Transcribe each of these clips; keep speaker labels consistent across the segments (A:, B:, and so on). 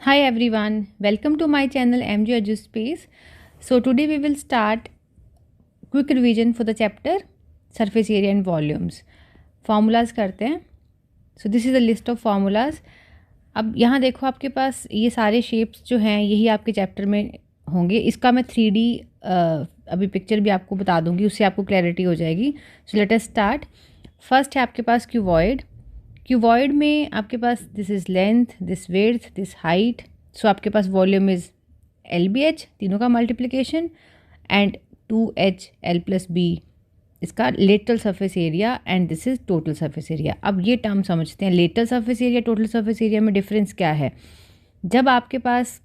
A: Hi everyone, welcome to my channel MG Edu Space. So today we will start quick revision for the chapter surface area and volumes. Formulas करते हैं. So this is a list of formulas. अब यहाँ देखो आपके पास ये सारे shapes जो हैं यही आपके चैप्टर में होंगे. इसका मैं 3D अभी पिक्चर भी आपको बता दूंगी, उससे आपको क्लैरिटी हो जाएगी. So let us start. First है आपके पास क्यूबॉइड. क्यूबॉइड में आपके पास this is length, this width, this height. So आपके पास वॉल्यूम इज़ LBH, तीनों का मल्टीप्लिकेशन, एंड 2HL+B इसका lateral surface area, and this is total surface area. अब ये टर्म समझते हैं. Lateral surface area, total surface area में डिफरेंस क्या है? जब आपके पास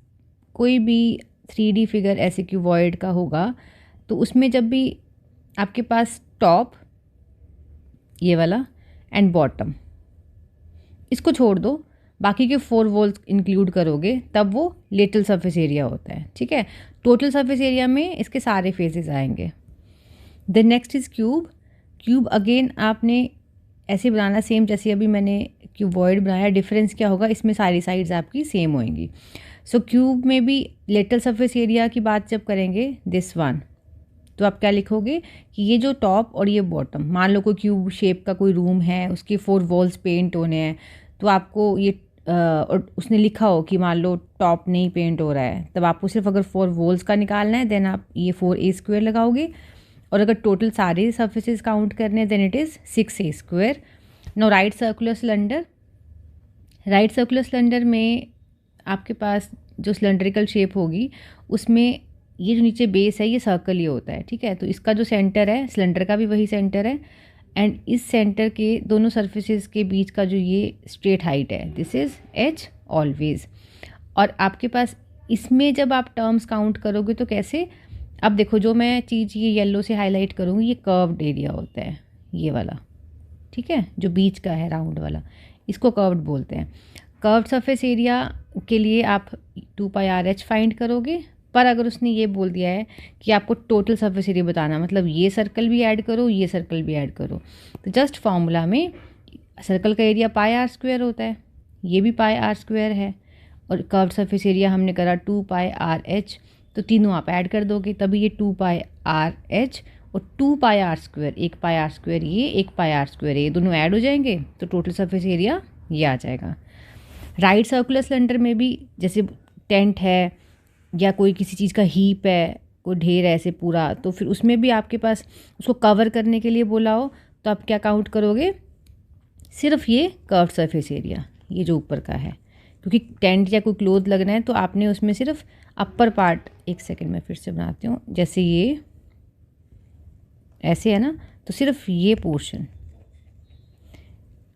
A: कोई भी 3D फिगर ऐसे क्यूबॉइड का होगा तो उसमें जब भी आपके पास टॉप ये वाला एंड बॉटम, इसको छोड़ दो, बाकी के 4 वॉल्स इंक्लूड करोगे तब वो लेटरल सरफेस एरिया होता है. ठीक है. टोटल सरफेस एरिया में इसके सारे फेजेस आएंगे. The next is cube. Cube again आपने ऐसे बनाना सेम जैसे अभी मैंने क्यूबॉइड बनाया. डिफरेंस क्या होगा? इसमें सारी साइड्स आपकी सेम होंगी. सो क्यूब में भी लेटरल सरफेस एरिया की बात जब करेंगे दिस वन, तो आप क्या लिखोगे कि ये जो टॉप और ये बॉटम, मान लो कोई क्यूब शेप का कोई रूम है, उसके 4 वॉल्स पेंट होने हैं, तो आपको ये और उसने लिखा हो कि मान लो टॉप नहीं पेंट हो रहा है, तब आपको सिर्फ अगर 4 वॉल्स का निकालना है देन आप ये 4A² लगाओगे. और अगर टोटल सारे सर्फेसेस काउंट करने हैं then it is 6A². No right circular cylinder. Right circular cylinder में आपके पास जो सिलेंड्रिकल शेप होगी उसमें ये जो नीचे बेस है ये सर्कल ही होता है. ठीक है. तो इसका जो सेंटर है, सिलेंडर का भी वही सेंटर है, एंड इस सेंटर के दोनों सर्फेसेस के बीच का जो ये स्ट्रेट हाइट है दिस इज़ H ऑलवेज. और आपके पास इसमें जब आप टर्म्स काउंट करोगे तो कैसे? अब देखो, जो मैं चीज़ ये येलो से हाईलाइट करूँगी ये कर्व्ड एरिया होता है, ये वाला. ठीक है. जो बीच का है राउंड वाला, इसको कर्व्ड बोलते हैं. कर्व्ड सरफेस एरिया के लिए आप 2πRH फाइंड करोगे. पर अगर उसने ये बोल दिया है कि आपको टोटल सरफेस एरिया बताना, मतलब ये सर्कल भी ऐड करो, ये सर्कल भी ऐड करो, तो जस्ट फॉर्मूला में सर्कल का एरिया πr² होता है, ये भी πr² है, और कर्व्ड सरफेस एरिया हमने करा 2πRH, तो तीनों आप ऐड कर दोगे तभी ये 2πRH और 2πr², एक πr² ये, एक πr² ये, दोनों ऐड हो जाएंगे तो टोटल सरफेस एरिया ये आ जाएगा. राइट सर्कुलर सिलेंडर में भी जैसे टेंट है या कोई किसी चीज़ का हीप है, कोई ढेर है ऐसे पूरा, तो फिर उसमें भी आपके पास उसको कवर करने के लिए बोला हो तो आप क्या काउंट करोगे? सिर्फ ये कर्व्ड सरफेस एरिया, ये जो ऊपर का है, क्योंकि टेंट या कोई क्लोथ लगना है तो आपने उसमें सिर्फ अपर पार्ट, एक सेकंड में फिर से बनाती हूँ, जैसे ये ऐसे है ना, तो सिर्फ ये पोर्शन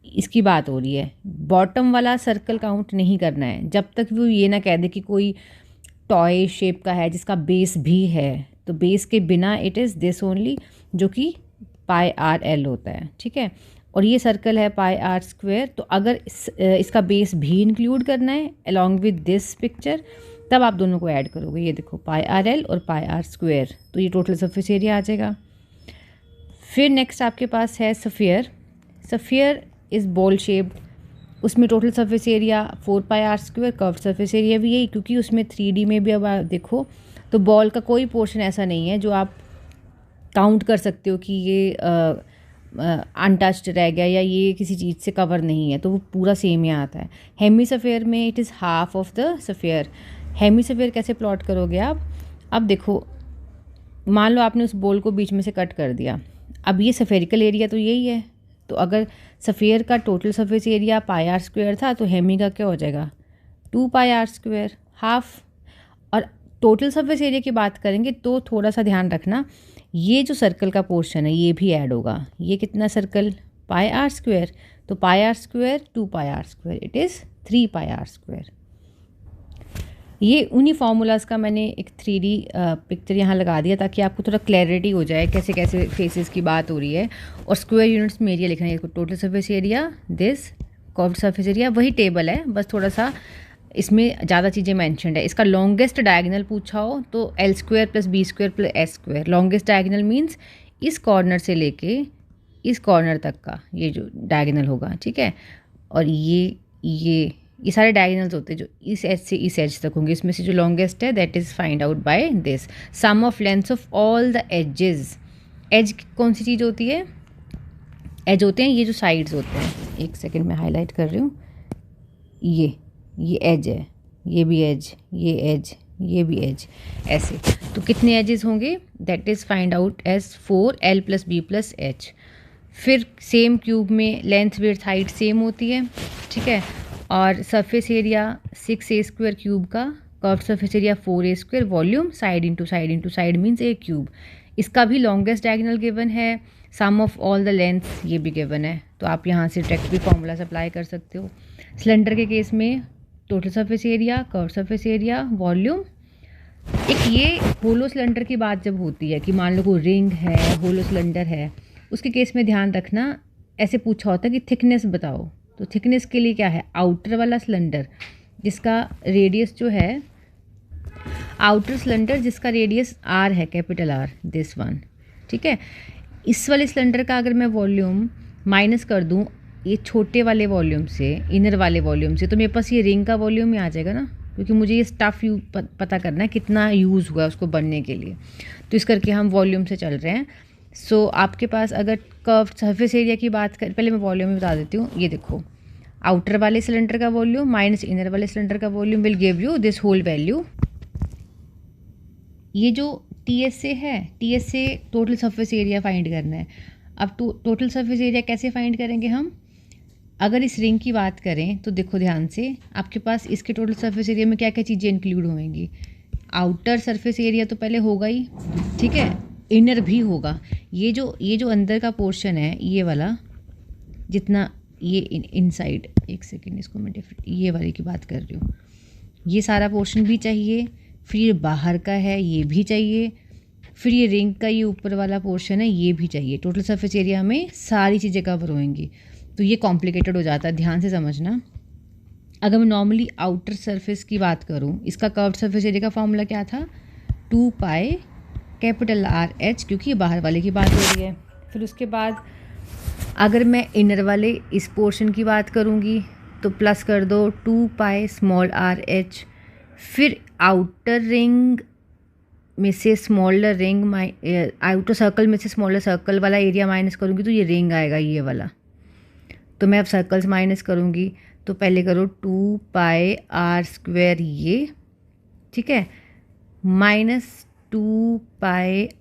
A: इसकी बात हो रही है. बॉटम वाला सर्कल काउंट नहीं करना है जब तक वो ये ना कह दे कि कोई टॉय शेप का है जिसका बेस भी है, तो बेस के बिना इट इज़ दिस ओनली, जो कि πRL होता है. ठीक है. और ये सर्कल है πr², तो अगर इसका बेस भी इंक्लूड करना है अलॉन्ग विद दिस पिक्चर तब आप दोनों को ऐड करोगे. ये देखो πRL और πr², तो ये टोटल सरफेस एरिया आ जाएगा. फिर नेक्स्ट आपके पास है sphere. Sphere is ball shaped. उसमें total surface area 4πr², curved surface area भी यही, क्योंकि उसमें 3D में भी अब आप देखो तो बॉल का कोई पोर्शन ऐसा नहीं है जो आप काउंट कर सकते हो कि ये अनटच्ड रह गया या ये किसी चीज़ से कवर नहीं है, तो वो पूरा सेम ही आता है. हेमी सफ़ियर में it is half of the sphere. Hemisphere कैसे प्लॉट करोगे आप? अब देखो, मान लो आपने उस बॉल को बीच में से कट कर दिया. अब ये सफ़ेरिकल एरिया तो यही है, तो अगर सफ़ियर का टोटल सरफेस एरिया πr² था तो हेमी का क्या हो जाएगा? 2πr², half. और टोटल सरफेस एरिया की बात करेंगे तो थोड़ा सा ध्यान रखना, ये जो सर्कल का पोर्शन है ये भी ऐड होगा. ये कितना सर्कल? πr², तो πr², 2πr², it is 3πr². ये उन्हीं फार्मूलाज़ का मैंने एक 3D पिक्चर यहाँ लगा दिया ताकि आपको थोड़ा क्लैरिटी हो जाए कैसे कैसे फेसेस की बात हो रही है. और स्क्वायर यूनिट्स में एरिया लिखना है. Total surface area this, curved surface area वही टेबल है, बस थोड़ा सा इसमें ज़्यादा चीज़ें मैंशनड है. इसका लॉन्गेस्ट डायगोनल पूछा हो तो L² + B² + S². Longest diagonal means इस कॉर्नर से लेके इस कॉर्नर तक का ये जो डायगोनल होगा. ठीक है. और ये ये सारे डायगोनल्स होते हैं जो इस एज से इस एज तक होंगे। इसमें से जो लॉन्गेस्ट है that is find out by this sum of lengths of all the edges. Edge कौन सी चीज़ होती है? एज होते हैं ये जो साइड्स होते हैं। एक सेकेंड में हाईलाइट कर रही हूँ। ये एज है, ये भी एज, ये एज, ये भी एज, ऐसे। तो कितने एजेस होंगे? That is find out edge 4l + b + h। फिर सेम क्यूब में लेंथ विड्थ हाइट सेम होती है, ठीक है। और सरफेस एरिया 6a² क्यूब का, curve surface area 4a², volume side into side means A cube. इसका भी लॉन्गेस्ट डायगोनल गिवन है, sum of all the lengths ये भी गिवन है। तो आप यहाँ से डायरेक्ट भी फॉर्मूला अप्लाई कर सकते हो। सिलेंडर के केस में total surface area, curve surface area, volume. एक ये होलो सिलेंडर की बात जब होती है कि मान लो कोई रिंग है, होलो सिलेंडर है, उसके केस में ध्यान रखना ऐसे पूछा होता है कि थिकनेस बताओ। तो थिकनेस के लिए क्या है? आउटर वाला सिलेंडर जिसका रेडियस जो है, आउटर सिलेंडर जिसका रेडियस r है, कैपिटल R, दिस वन, ठीक है। इस वाले सिलेंडर का अगर मैं वॉल्यूम माइनस कर दूं ये छोटे वाले वॉल्यूम से, इनर वाले वॉल्यूम से, तो मेरे पास ये रिंग का वॉल्यूम ही आ जाएगा ना, क्योंकि मुझे ये स्टफ़ पता करना है कितना यूज़ हुआ उसको बनने के लिए। तो इस करके हम वॉल्यूम से चल रहे हैं। सो आपके पास अगर कर्व सरफेस एरिया की बात कर, पहले मैं वॉल्यूम में बता देती हूँ। ये देखो, आउटर वाले सिलेंडर का वॉल्यूम माइनस इनर वाले सिलेंडर का volume will give you this whole value. ये जो TSA है, TSA total surface area find करना है। अब टोटल सरफेस एरिया कैसे फाइंड करेंगे हम? अगर इस रिंग की बात करें तो देखो ध्यान से, आपके पास इसके टोटल सरफेस एरिया में क्या क्या चीज़ें इंक्लूड होंगी। आउटर सरफेस एरिया तो पहले होगा ही, ठीक है, इनर भी होगा। ये जो अंदर का पोर्शन है, ये वाला जितना, ये इनसाइड, एक सेकेंड इसको मैं ये वाली की बात कर रही हूँ, ये सारा पोर्शन भी चाहिए। फिर ये बाहर का है, ये भी चाहिए। फिर ये रिंग का ये ऊपर वाला पोर्शन है, ये भी चाहिए। टोटल सरफेस एरिया में सारी चीज़ें कवर होंगी। तो ये कॉम्प्लिकेटेड हो जाता है, ध्यान से समझना। अगर मैं नॉर्मली आउटर सरफेस की बात करूँ, इसका कर्व्ड सरफेस एरिया का फॉर्मूला क्या था? 2π R/h, क्योंकि ये बाहर वाले की बात हो रही है। फिर उसके बाद अगर मैं इनर वाले इस पोर्शन की बात करूँगी तो प्लस कर दो 2π R/h। फिर आउटर रिंग में से स्मॉलर रिंग, आउटर सर्कल में से स्मॉलर सर्कल वाला एरिया माइनस करूँगी तो ये रिंग आएगा, ये वाला। तो मैं अब सर्कल्स माइनस करूँगी, तो पहले करो 2π R² ये, ठीक है, माइनस 2π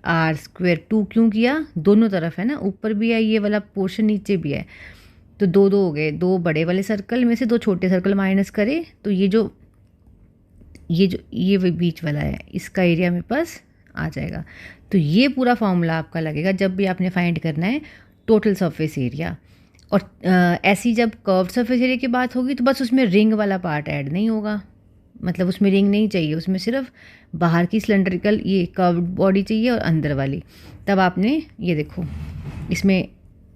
A: R²। 2 क्यों किया? दोनों तरफ है ना, ऊपर भी है ये वाला पोर्शन, नीचे भी है। तो दो हो गए, 2 बड़े वाले सर्कल में से 2 छोटे सर्कल माइनस करे तो ये बीच वाला है, इसका एरिया मेरे पास आ जाएगा। तो ये पूरा फॉर्मूला आपका लगेगा जब भी आपने फाइंड करना है टोटल सरफेस एरिया। और ऐसी जब कर्व्ड सरफेस एरिया की बात होगी तो बस उसमें रिंग वाला पार्ट ऐड नहीं होगा, मतलब उसमें रिंग नहीं चाहिए, उसमें सिर्फ बाहर की सिलेंड्रिकल ये कर्व्ड बॉडी चाहिए और अंदर वाली। तब आपने ये देखो, इसमें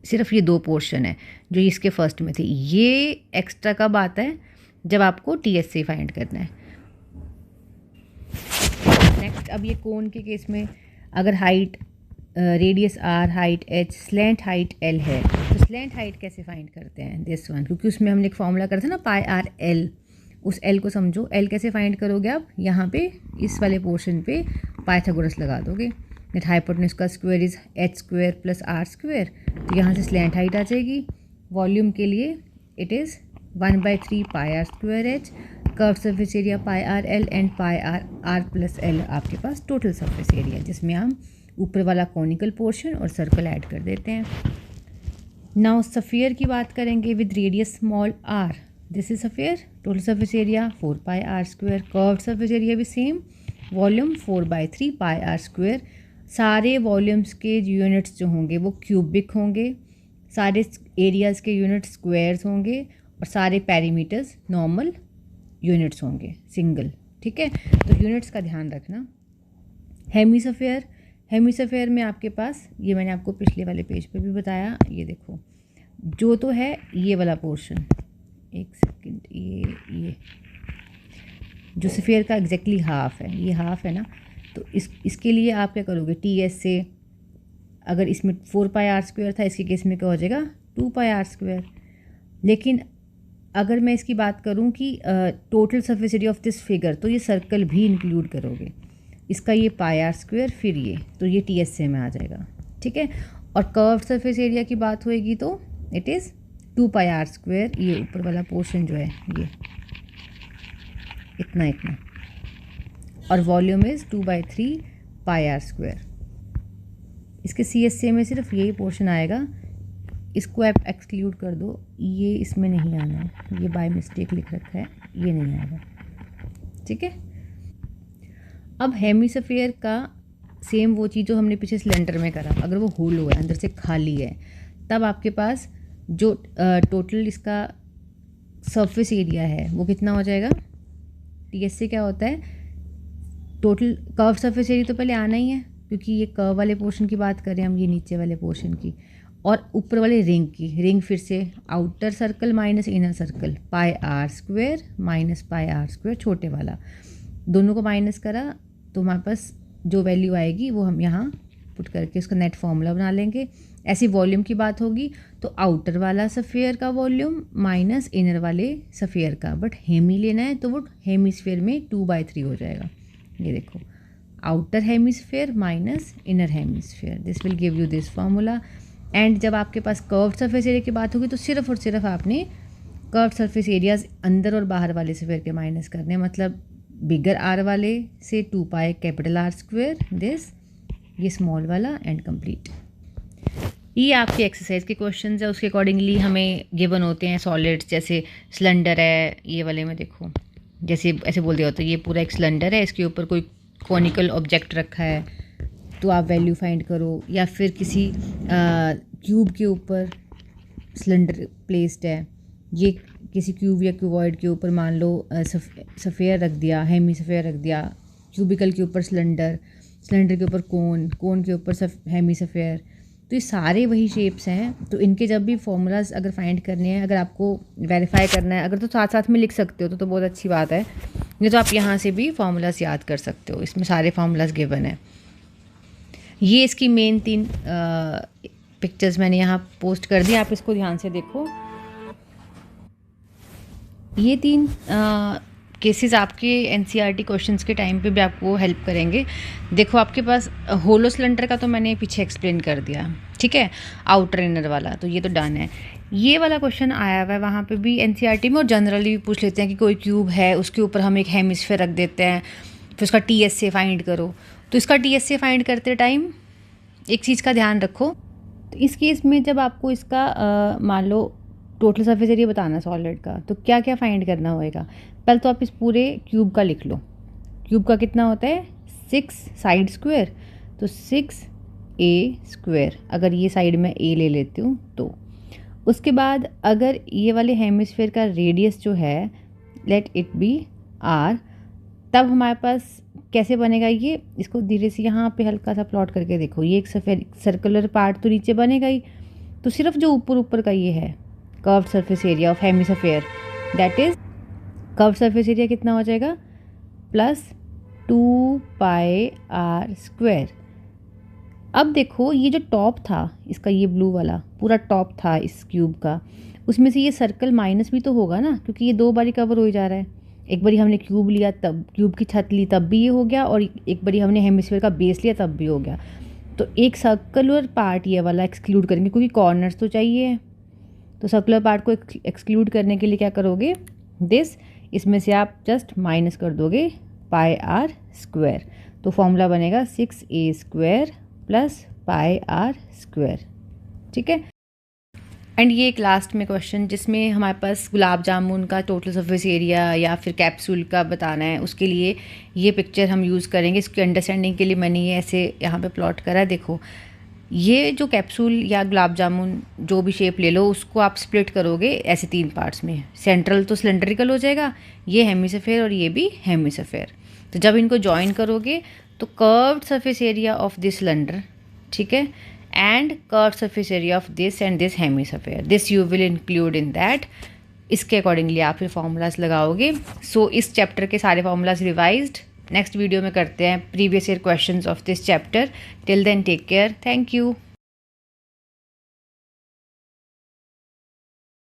A: सिर्फ ये 2 पोर्शन है जो इसके फर्स्ट में थे। ये एक्स्ट्रा कब आता है? जब आपको TSA फाइंड करना है। नेक्स्ट, अब ये कोन के केस में अगर height radius R, height H, slant height L है, तो स्लैंट हाइट कैसे फाइंड करते हैं? दिस वन, क्योंकि उसमें हमने एक फॉर्मूला करा था ना, πRL। उस L को समझो। L कैसे फाइंड करोगे आप? यहाँ पे इस वाले पोर्शन पे पाइथागोरस लगा दोगे। दैट हाइपोटेन्यूज का स्क्वायर इज h² + R²। तो यहाँ से स्लैंट हाइट आ जाएगी। वॉल्यूम के लिए it is 1/3π R²h। Curve surface area πRL and πR+L आपके पास टोटल सरफेस एरिया, जिसमें हम ऊपर वाला कॉनिकल पोर्शन और सर्कल ऐड कर देते हैं। नाउ सफ़ियर की बात करेंगे with radius small r। This is sphere, total surface area 4π R², curve surface area भी सेम, वॉल्यूम 4/3π R²। सारे वॉल्यूम्स के यूनिट्स जो होंगे वो क्यूबिक होंगे, सारे एरियाज़ के यूनिट स्क्वायर्स होंगे और सारे पैरीमीटर्स नॉर्मल यूनिट्स होंगे, सिंगल, ठीक है। तो यूनिट्स का ध्यान रखना। हेमीसफेयर, हेमीसफेयर में आपके पास, ये मैंने आपको पिछले वाले पेज पे भी बताया, ये देखो जो तो है ये वाला पोर्शन, एक सेकंड, ये जो सफेयर का एग्जैक्टली हाफ है, ये हाफ है ना। तो इसके लिए आप क्या करोगे? TSA, अगर इसमें 4π R² था, इसके केस में क्या हो जाएगा? 2π R²। लेकिन अगर मैं इसकी बात करूं कि total surface area of this figure, तो ये सर्कल भी इंक्लूड करोगे, इसका ये पाई आर स्क्वायर, फिर ये, तो ये TSA में आ जाएगा, ठीक है। और कर्व सरफेस एरिया की बात होएगी तो it is 2 pi r square, ये ऊपर वाला पोर्शन जो है ये इतना इतना, और volume is 2/3 pi r square. इसके CSA में सिर्फ यही पोर्शन आएगा, इसको आप एक्सक्लूड कर दो, ये इसमें नहीं आना है, ये बाय मिस्टेक लिख रखा है, ये नहीं आएगा, ठीक है। अब हेमिस्फीयर का सेम वो चीज़ जो हमने पीछे सिलेंडर में करा, अगर वो होलो है, अंदर से खाली है, तब आपके पास जो टोटल इसका सरफेस एरिया है वो कितना हो जाएगा। TSA क्या होता है, टोटल कर्व सरफेस एरिया तो पहले आना ही है, क्योंकि ये कर्व वाले पोर्शन की बात करें हम, ये नीचे वाले पोर्शन की, और ऊपर वाले रिंग की, रिंग फिर से outer circle minus inner circle, pi r square minus pi r square छोटे वाला, दोनों को माइनस करा तो हमारे पास जो वैल्यू आएगी वो हम यहाँ पुट करके उसका नेट फॉर्मूला बना लेंगे। ऐसी वॉल्यूम की बात होगी तो आउटर वाला सफ़ियर का वॉल्यूम माइनस इनर वाले सफ़ियर का, बट हेमी लेना है तो वो हेमिस्फीयर में 2/3 हो जाएगा। ये देखो, outer hemisphere minus inner hemisphere, this will give you this formula. And जब आपके पास कर्व सरफेस एरिया की बात होगी तो सिर्फ और सिर्फ आपने कर्व सरफेस एरियाज अंदर और बाहर वाले सफ़ियर के माइनस करने, मतलब बिगर आर वाले से 2 pi capital R square this, ये स्मॉल वाला, एंड कंप्लीट। ये आपके एक्सरसाइज के क्वेश्चंस है, उसके अकॉर्डिंगली हमें गिवन होते हैं सॉलिड्स, जैसे सिलेंडर है, ये वाले में देखो जैसे ऐसे बोल दिया होता है ये पूरा एक सिलेंडर है, इसके ऊपर कोई कॉनिकल ऑब्जेक्ट रखा है तो आप वैल्यू फाइंड करो, या फिर किसी क्यूब के ऊपर सिलेंडर प्लेस्ड है, ये किसी क्यूब या क्यूबॉइड के ऊपर मान लो सफ़ियर रख दिया, हेमी सफ़ियर रख दिया, क्यूबिकल के ऊपर सिलेंडर, सिलेंडर के ऊपर कोन, कोन के ऊपर हेमी सफ़ियर, तो ये सारे वही शेप्स हैं। तो इनके जब भी फॉर्मूलाज अगर फाइंड करने हैं, अगर आपको वेरीफाई करना है, अगर तो साथ साथ में लिख सकते हो तो बहुत अच्छी बात है, नहीं तो आप यहाँ से भी फार्मूलाज याद कर सकते हो, इसमें सारे फार्मूलाज गिवन है। ये इसकी मेन 3 पिक्चर्स मैंने यहाँ पोस्ट कर दी, आप इसको ध्यान से देखो। ये 3 केसेस आपके NCERT क्वेश्चंस के टाइम पे भी आपको हेल्प करेंगे। देखो आपके पास होलो सिलेंडर का तो मैंने पीछे एक्सप्लेन कर दिया, ठीक है, आउटर इनर वाला तो ये तो डन है। ये वाला क्वेश्चन आया हुआ है वहाँ पे भी NCERT में, और जनरली भी पूछ लेते हैं कि कोई क्यूब है उसके ऊपर हम एक हेमिस्फीयर रख देते हैं, फिर उसका TSA फाइंड करो। तो इसका TSA फाइंड करते टाइम एक चीज़ का ध्यान रखो, तो इस केस में जब आपको इसका मान लो टोटल सरफेस एरिया बताना सॉलिड का, तो क्या क्या फाइंड करना होएगा। पहले तो आप इस पूरे क्यूब का लिख लो, क्यूब का कितना होता है 6 साइड स्क्वायर, तो 6A स्क्वायर, अगर ये साइड में A ले लेती हूँ तो। उसके बाद अगर ये वाले हेमिस्फीयर का रेडियस जो है लेट इट बी R, तब हमारे पास कैसे बनेगा ये, इसको धीरे से यहाँ पे हल्का सा प्लॉट करके देखो, ये एक सफ़ेद सर्कुलर पार्ट तो नीचे बनेगा ही, तो सिर्फ जो ऊपर ऊपर का ये है curve surface area of hemisphere, that is curve surface area कितना हो जाएगा प्लस 2 पाई आर स्क्वायर। अब देखो ये जो टॉप था इसका, ये ब्लू वाला पूरा टॉप था इस क्यूब का, उसमें से ये सर्कल माइनस भी तो होगा ना, क्योंकि ये 2 बारी कवर हो जा रहा है। एक बारी हमने क्यूब लिया तब, क्यूब की छत ली तब भी ये हो गया, और एक बारी हमने हेमिस्फीयर का बेस लिया तब भी हो गया। तो एक सर्कुलर पार्ट ये वाला एक्सक्लूड करेंगे, क्योंकि कॉर्नर्स तो चाहिए, तो सर्कुलर पार्ट को एक्सक्लूड करने के लिए क्या करोगे, दिस, इसमें से आप जस्ट माइनस कर दोगे पाई आर स्क्वायर, तो फॉर्मूला बनेगा 6A square plus pi r square, ठीक है। एंड ये एक लास्ट में क्वेश्चन जिसमें हमारे पास गुलाब जामुन का टोटल सरफेस एरिया या फिर कैप्सूल का बताना है, उसके लिए ये पिक्चर हम यूज़ करेंगे। इसकी अंडरस्टैंडिंग के लिए मैंने ये ऐसे यहाँ पे प्लॉट करा है। देखो ये जो कैप्सूल या गुलाब जामुन जो भी शेप ले लो, उसको आप स्प्लिट करोगे ऐसे 3 पार्ट्स में, सेंट्रल तो सिलेंड्रिकल हो जाएगा, ये हेमिस्फीयर और ये भी हेमिस्फीयर। तो जब इनको ज्वाइन करोगे तो curved surface area of this cylinder, ठीक है, and curved surface area of this and this hemisphere, this you will include in that। इसके अकॉर्डिंगली आप फिर फॉर्मूलाज लगाओगे। सो इस चैप्टर के सारे फॉर्मूलाज रिवाइज्ड नेक्स्ट वीडियो में करते हैं, previous year questions of this chapter. Till then take care, thank you.